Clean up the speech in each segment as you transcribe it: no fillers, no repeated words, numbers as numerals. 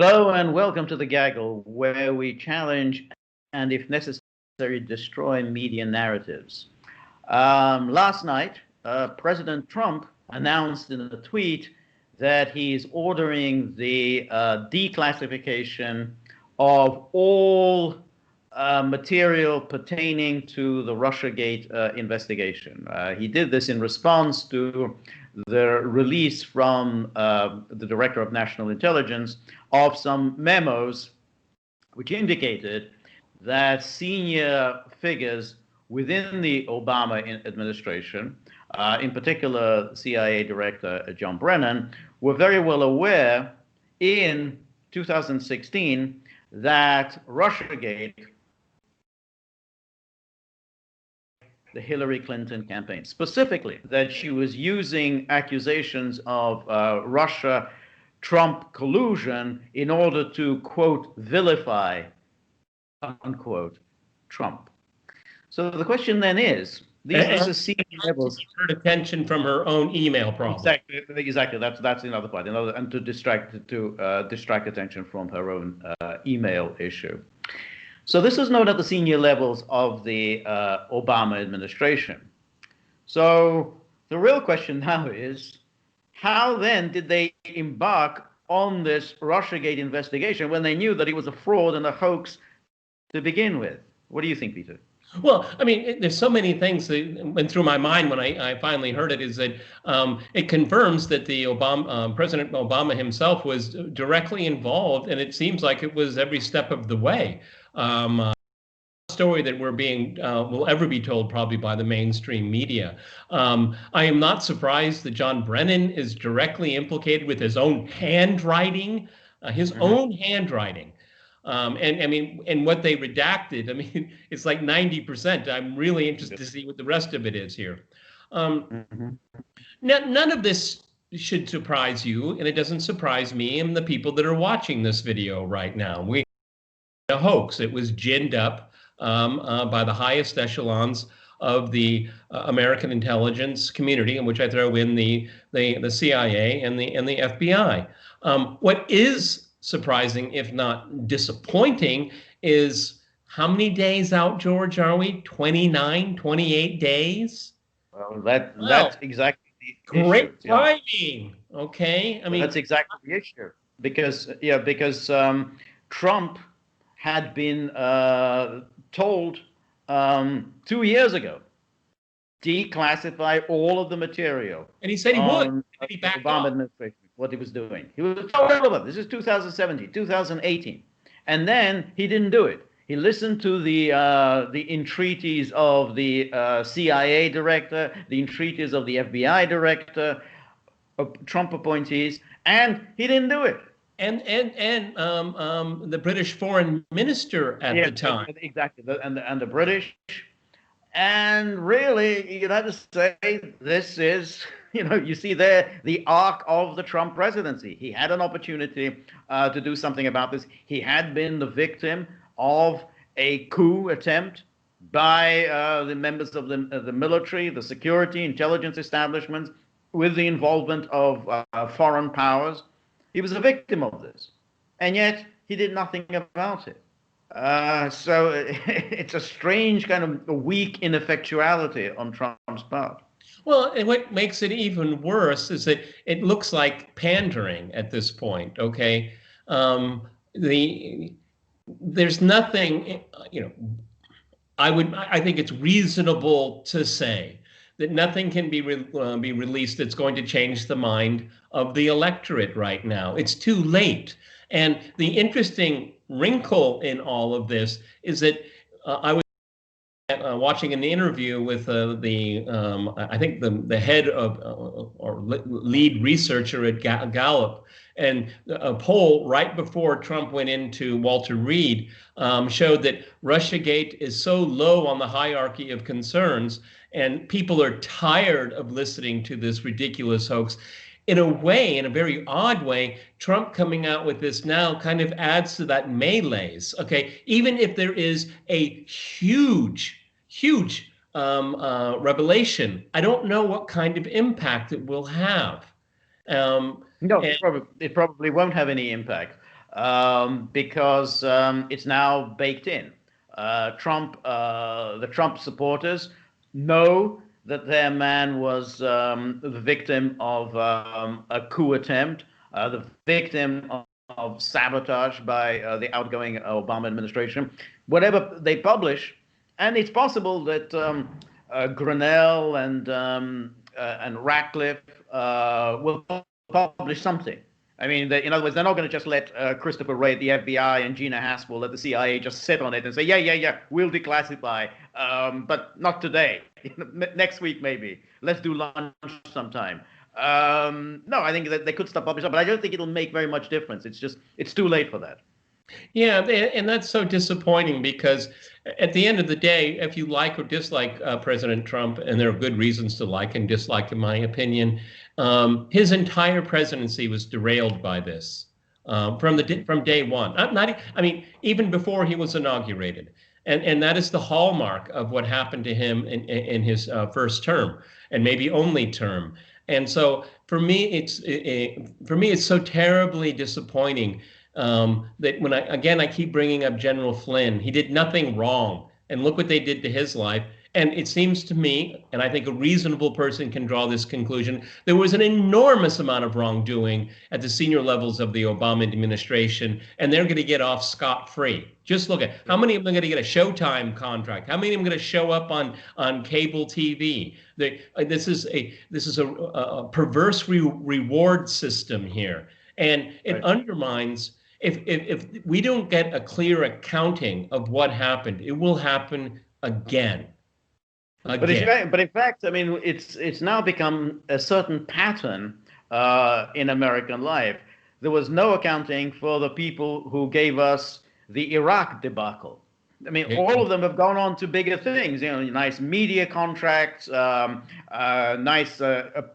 Hello and welcome to the Gaggle, where we challenge and, if necessary, destroy media narratives. Last night, President Trump announced in a tweet that he's ordering the declassification of all material pertaining to the Russiagate investigation. He did this in response to the release from the Director of National Intelligence of some memos which indicated that senior figures within the Obama administration, in particular CIA Director John Brennan, were very well aware in 2016 that Russiagate, the Hillary Clinton campaign, specifically that she was using accusations of Russia-Trump collusion in order to, quote, vilify, unquote, Trump. So the question then is, these are senior levels. Divert attention from her own email problem. Exactly. That's another part. And to distract attention from her own email issue. So this is known at the senior levels of the Obama administration. So the real question now is, how then did they embark on this Russiagate investigation when they knew that it was a fraud and a hoax to begin with? What do you think, Peter? Well, I mean, there's so many things that went through my mind when I finally heard it, is that it confirms that the President Obama himself was directly involved, and it seems like it was every step of the way. Story that we're being will ever be told probably by the mainstream media. I am not surprised that John Brennan is directly implicated with his own handwriting, own handwriting. And I mean, and what they redacted, I mean, it's like 90%. I'm really interested to see what the rest of it is here. None of this should surprise you, and it doesn't surprise me and the people that are watching this video right now. A hoax. It was ginned up by the highest echelons of the American intelligence community, in which I throw in the CIA and the FBI. What is surprising, if not disappointing, is how many days out, George, are we? 29, 28 days? Well, that's exactly the great issue. timing. Yeah. Okay, I mean, that's exactly the issue, because Trump had been told 2 years ago, declassify all of the material. And he said he would. And he backed Obama off. Administration, what he was doing. He was told all of it. This is 2017, 2018. And then he didn't do it. He listened to the entreaties of the CIA director, the entreaties of the FBI director, Trump appointees, and he didn't do it. And the British foreign minister at the time. Exactly, and the British. And really, you have to say, this is, you see there the arc of the Trump presidency. He had an opportunity to do something about this. He had been the victim of a coup attempt by the members of the military, the security, intelligence establishments, with the involvement of foreign powers. He was a victim of this, and yet he did nothing about it. So it's a strange kind of weak ineffectuality on Trump's part. Well, and what makes it even worse is that it looks like pandering at this point. Okay, there's nothing. I think it's reasonable to say that nothing can be released that's going to change the mind of the electorate right now. It's too late. And the interesting wrinkle in all of this is that I was watching an interview with I think the head of or lead researcher at Gallup, and a poll right before Trump went into Walter Reed showed that Russiagate is so low on the hierarchy of concerns, and people are tired of listening to this ridiculous hoax. In a way, in a very odd way, Trump coming out with this now kind of adds to that malaise. Okay, even if there is a huge revelation, I don't know what kind of impact it will have. No, it probably won't have any impact. because it's now baked in. The Trump supporters know that their man was the victim of a coup attempt, the victim of sabotage by the outgoing Obama administration. Whatever they publish, and it's possible that Grinnell and Ratcliffe will publish something. I mean, in other words, they're not going to just let Christopher Wray at the FBI and Gina Haspel at the CIA just sit on it and say, yeah, we'll declassify, but not today. Next week, maybe. Let's do lunch sometime. No, I think that they could stop publishing, but I don't think it'll make very much difference. It's too late for that. Yeah, and that's so disappointing because at the end of the day, if you like or dislike President Trump, and there are good reasons to like and dislike, in my opinion, his entire presidency was derailed by this from day one. I mean, even before he was inaugurated, and that is the hallmark of what happened to him in his first term and maybe only term. And so for me, it's so terribly disappointing that when I keep bringing up General Flynn, he did nothing wrong, and look what they did to his life. And it seems to me, and I think a reasonable person can draw this conclusion, there was an enormous amount of wrongdoing at the senior levels of the Obama administration, and they're going to get off scot-free. Just look at how many of them are going to get a Showtime contract, how many of them are going to show up on cable TV. This is a perverse reward system here, and it undermines. If we don't get a clear accounting of what happened, it will happen again. But in fact, I mean, it's now become a certain pattern in American life. There was no accounting for the people who gave us the Iraq debacle. I mean, all of them have gone on to bigger things. You know, nice media contracts, nice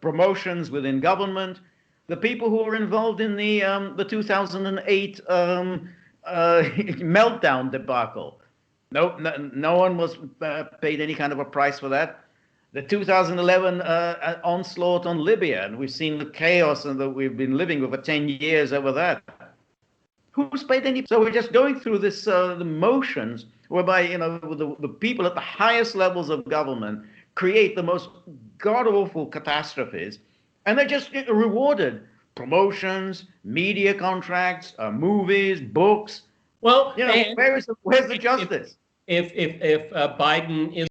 promotions within government. The people who were involved in the 2008 meltdown debacle. No one was paid any kind of a price for that. The 2011 onslaught on Libya, and we've seen the chaos and that we've been living with for 10 years over that. Who's paid any? So we're just going through this the motions whereby, you know, the people at the highest levels of government create the most god-awful catastrophes, and they're just rewarded. Promotions, media contracts, movies, books. Well, you know, where's the justice? If Biden is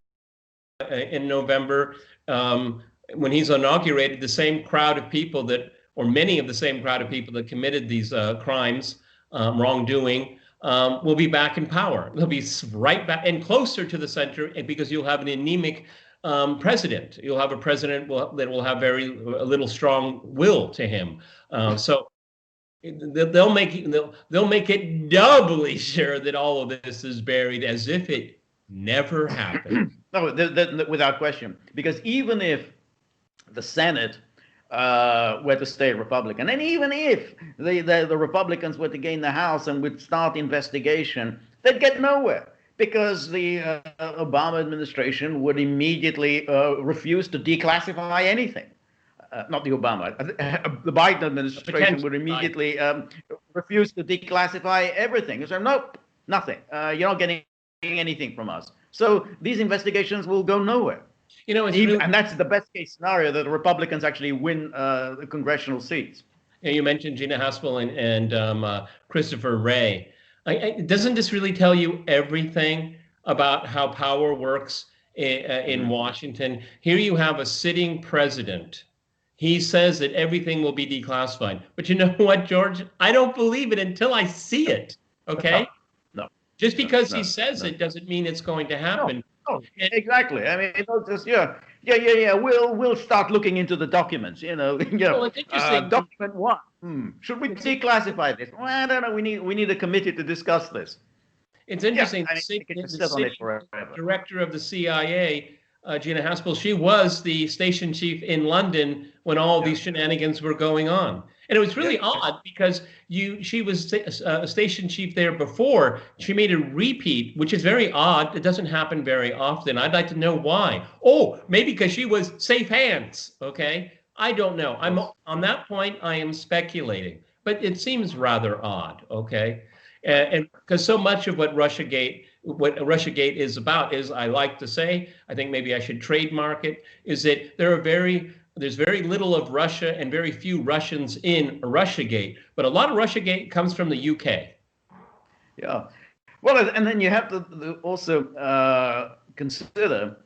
in November, when he's inaugurated, the same crowd of people or many of the same crowd of people that committed these crimes, wrongdoing, will be back in power. They'll be right back and closer to the center, because you'll have an anemic president. You'll have a president that will have very little strong will to him. So they'll make it doubly sure that all of this is buried as if it never happened. No, without question. Because even if the Senate were to stay Republican, and even if the Republicans were to gain the House and would start investigation, they'd get nowhere, because the Obama administration would immediately refuse to declassify anything. Not the Obama, the Biden administration would immediately refuse to declassify everything. So nope, nothing. You're not getting anything from us. So these investigations will go nowhere. You know, and that's the best case scenario, that the Republicans actually win the congressional seats. Yeah, you mentioned Gina Haspel and Christopher Wray. Doesn't this really tell you everything about how power works in Washington? Here you have a sitting president. He says that everything will be declassified. But you know what, George? I don't believe it until I see it. Okay? No. Just because he says it doesn't mean it's going to happen. No, exactly. I mean, just we'll start looking into the documents. Well, it's interesting. Document 1. Should we declassify this? Well, I don't know. We need a committee to discuss this. It's interesting. The director of the CIA, Gina Haspel, she was the station chief in London when all these shenanigans were going on. And it was really odd because she was a station chief there before. She made a repeat, which is very odd. It doesn't happen very often. I'd like to know why. Oh, maybe because she was safe hands. Okay. I don't know. On that point, I am speculating. but it seems rather odd, okay? And because so much of what Russiagate is about is, I like to say, I think maybe I should trademark it, is that there's very little of Russia and very few Russians in Russiagate, but a lot of Russiagate comes from the UK. Yeah. Well, and then you have to also consider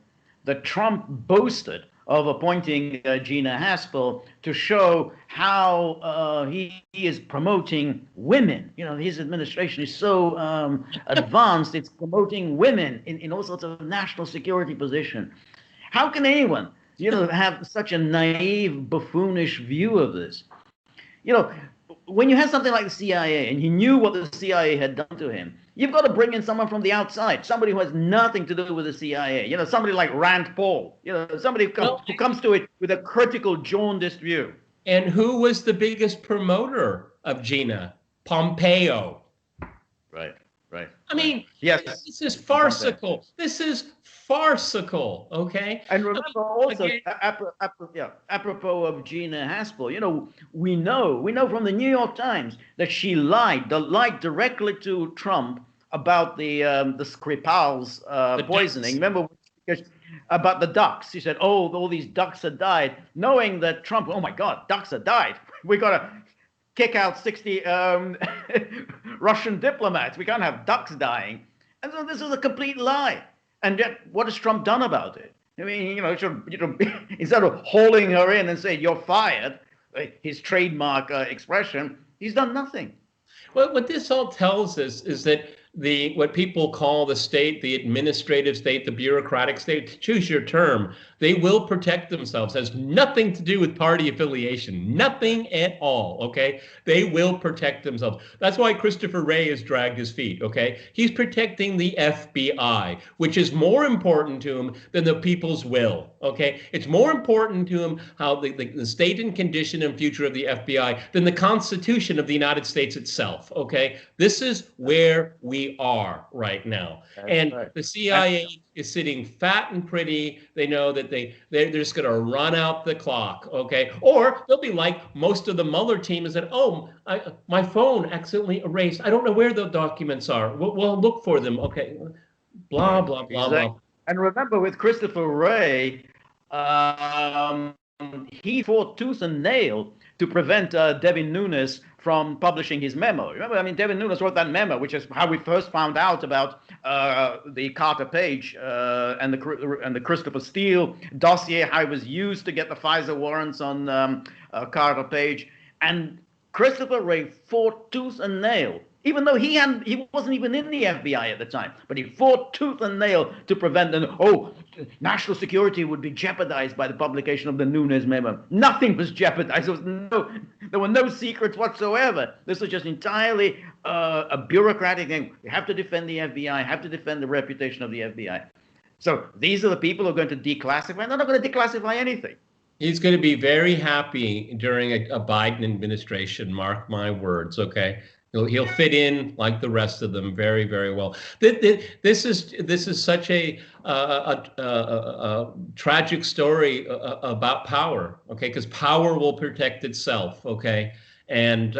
that Trump boasted of appointing Gina Haspel to show how he is promoting women. You know, his administration is so advanced, it's promoting women in all sorts of national security position. How can anyone, have such a naive, buffoonish view of this? When you have something like the CIA and you knew what the CIA had done to him, you've got to bring in someone from the outside, somebody who has nothing to do with the CIA. Somebody like Rand Paul. Somebody who comes to it with a critical, jaundiced view. And who was the biggest promoter of Gina? Pompeo. Right. I mean, yes, this is farcical. This is farcical, okay? And remember also, apropos of Gina Haspel, we know from the New York Times that she lied directly to Trump about the Skripal's poisoning. Ducks. Remember about the ducks? She said, "Oh, all these ducks had died," knowing that Trump, oh my God, ducks had died. We got to kick out 60 Russian diplomats. We can't have ducks dying. And so this is a complete lie. And yet, what has Trump done about it? I mean, instead of hauling her in and saying, "You're fired," his trademark expression, he's done nothing. Well, what this all tells us is that what people call the state, the administrative state, the bureaucratic state, choose your term, they will protect themselves. Has nothing to do with party affiliation, nothing at all, okay? They will protect themselves. That's why Christopher Wray has dragged his feet, okay? He's protecting the FBI, which is more important to him than the people's will, okay? It's more important to him how the state and condition and future of the FBI than the Constitution of the United States itself, okay? This is where we are right now. And the CIA is sitting fat and pretty. They know that they're just going to run out the clock, okay? Or they'll be like most of the Mueller team is that, my phone accidentally erased. I don't know where the documents are. We'll look for them, okay? Blah, blah, blah, blah. And remember with Christopher Wray, he fought tooth and nail to prevent Devin Nunes from publishing his memo. Remember, Devin Nunes wrote that memo, which is how we first found out about the Carter Page and the Christopher Steele dossier, how it was used to get the FISA warrants on Carter Page. And Christopher Wray fought tooth and nail, even though he wasn't even in the FBI at the time, but he fought tooth and nail to prevent national security would be jeopardized by the publication of the Nunes memo. Nothing was jeopardized. There were no secrets whatsoever. This was just entirely a bureaucratic thing. We have to defend the FBI, have to defend the reputation of the FBI. So these are the people who are going to declassify. They're not going to declassify anything. He's going to be very happy during a Biden administration, mark my words, okay? He'll fit in like the rest of them very, very well. This is such a tragic story about power, okay? Because power will protect itself, okay? And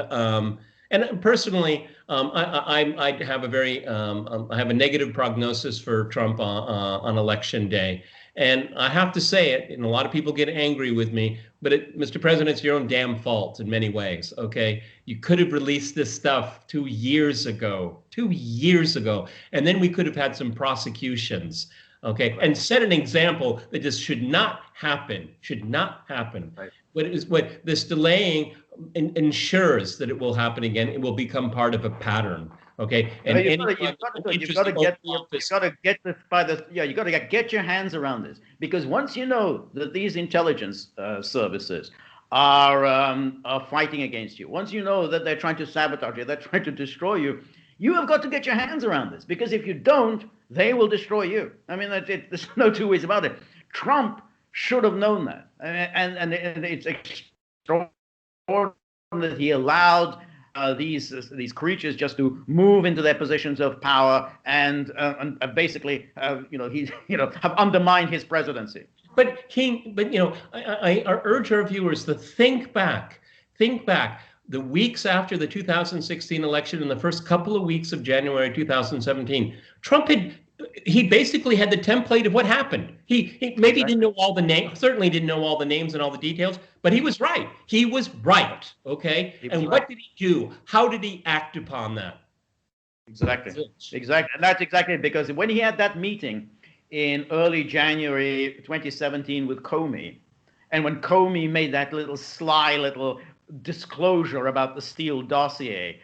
personally, I have I have a negative prognosis for Trump on election day. And I have to say it, and a lot of people get angry with me, but Mr. President, it's your own damn fault in many ways, okay? You could have released this stuff 2 years ago, and then we could have had some prosecutions, okay? And set an example that this should not happen. Right. What this delaying ensures that it will happen again. It will become part of a pattern. Okay, and you've got to get your hands around this, because once you know that these intelligence services are fighting against you, once you know that they're trying to sabotage you, they're trying to destroy you, you have got to get your hands around this, because if you don't, they will destroy you. There's no two ways about it. Trump should have known that, and it's extraordinary that he allowed these creatures just to move into their positions of power and basically have undermined his presidency. But I urge our viewers to think back. the weeks after the 2016 election and the first couple of weeks of January 2017, he basically had the template of what happened. He maybe didn't know all the names, certainly didn't know all the names and all the details, but he was right. He was right, okay? And what did he do? How did he act upon that? Exactly. And that's exactly because when he had that meeting in early January 2017 with Comey, and when Comey made that little sly little disclosure about the Steele dossier,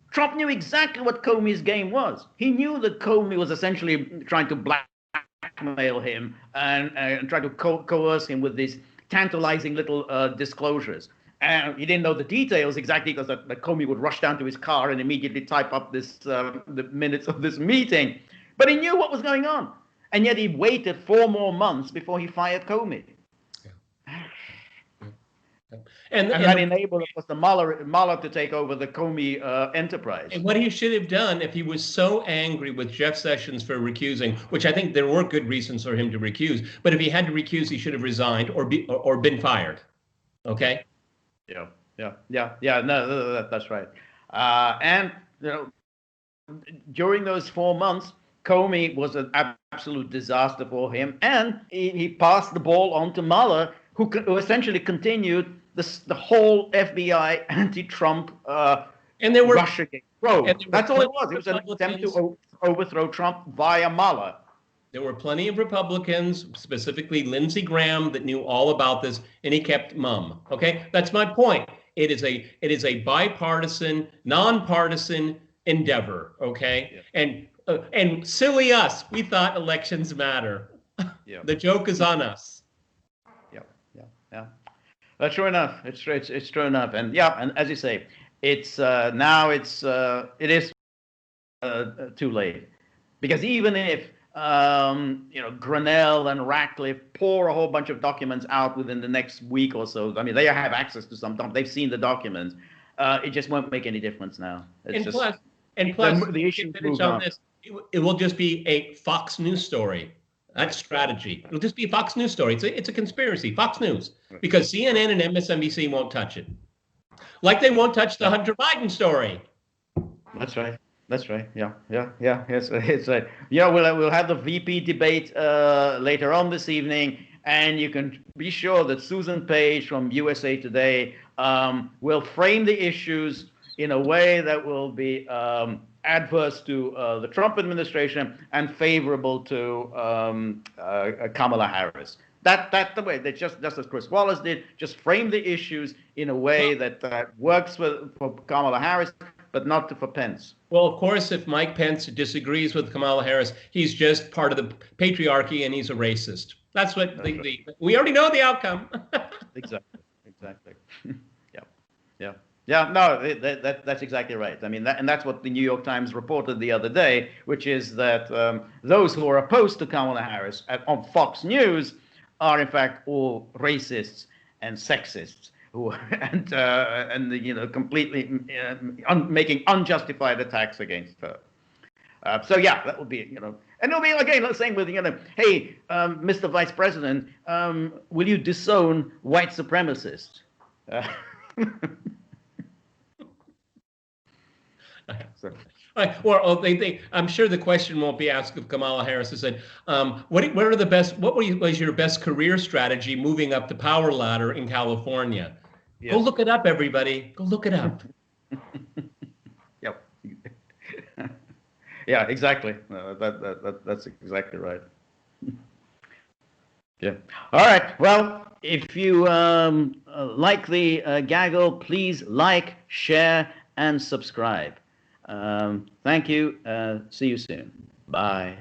Trump knew exactly what Comey's game was. He knew that Comey was essentially trying to blackmail him and try to coerce him with these tantalizing little disclosures. And he didn't know the details exactly because that Comey would rush down to his car and immediately type up the minutes of this meeting. But he knew what was going on. And yet he waited 4 more months before he fired Comey. And that enabled, of course, the Mueller to take over the Comey enterprise. And what he should have done, if he was so angry with Jeff Sessions for recusing, which I think there were good reasons for him to recuse, but if he had to recuse, he should have resigned or been fired. Okay? Yeah. No, that's right. And during those 4 months, Comey was an absolute disaster for him, and he passed the ball on to Mueller, who essentially continued the whole FBI anti-Trump and there were Russiagate probe. That's all it was. It was an attempt to overthrow Trump via Mueller. There were plenty of Republicans, specifically Lindsey Graham, that knew all about this, and he kept mum. Okay, that's my point. It is a bipartisan, nonpartisan endeavor. Okay, and silly us, we thought elections matter. The joke is on us. Yeah. True enough. It's true enough. And and as you say, it's now it is too late, because even if Grenell and Ratcliffe pour a whole bunch of documents out within the next week or so, I mean, they have access to some. They've seen the documents. It just won't make any difference now. And plus, the issue on this, it will just be a Fox News story. That's strategy. It'll just be a Fox News story. It's a conspiracy. Fox News, because CNN and MSNBC won't touch it, like they won't touch the Hunter Biden story. That's right. Yeah. We'll have the VP debate later on this evening, and you can be sure that Susan Page from USA Today will frame the issues in a way that will be adverse to the Trump administration and favorable to Kamala Harris. That's the way. They just as Chris Wallace did, just frame the issues in a way that works for Kamala Harris, but not for Pence. Well, of course, if Mike Pence disagrees with Kamala Harris, he's just part of the patriarchy and he's a racist. That's what we already know the outcome. Exactly. Yeah. No, that's exactly right. I mean, and that's what the New York Times reported the other day, which is that those who are opposed to Kamala Harris on Fox News are in fact all racists and sexists completely making unjustified attacks against her. So that would be and it'll be again saying with hey, Mr. Vice President, will you disown white supremacists? I'm sure the question won't be asked of Kamala Harris. Who said, "What was your best career strategy moving up the power ladder in California?" Yes. Go look it up, everybody. Go look it up. Yep. Yeah, exactly. That's exactly right. Yeah. All right. Well, if you like the gaggle, please like, share, and subscribe. Thank you. See you soon. Bye.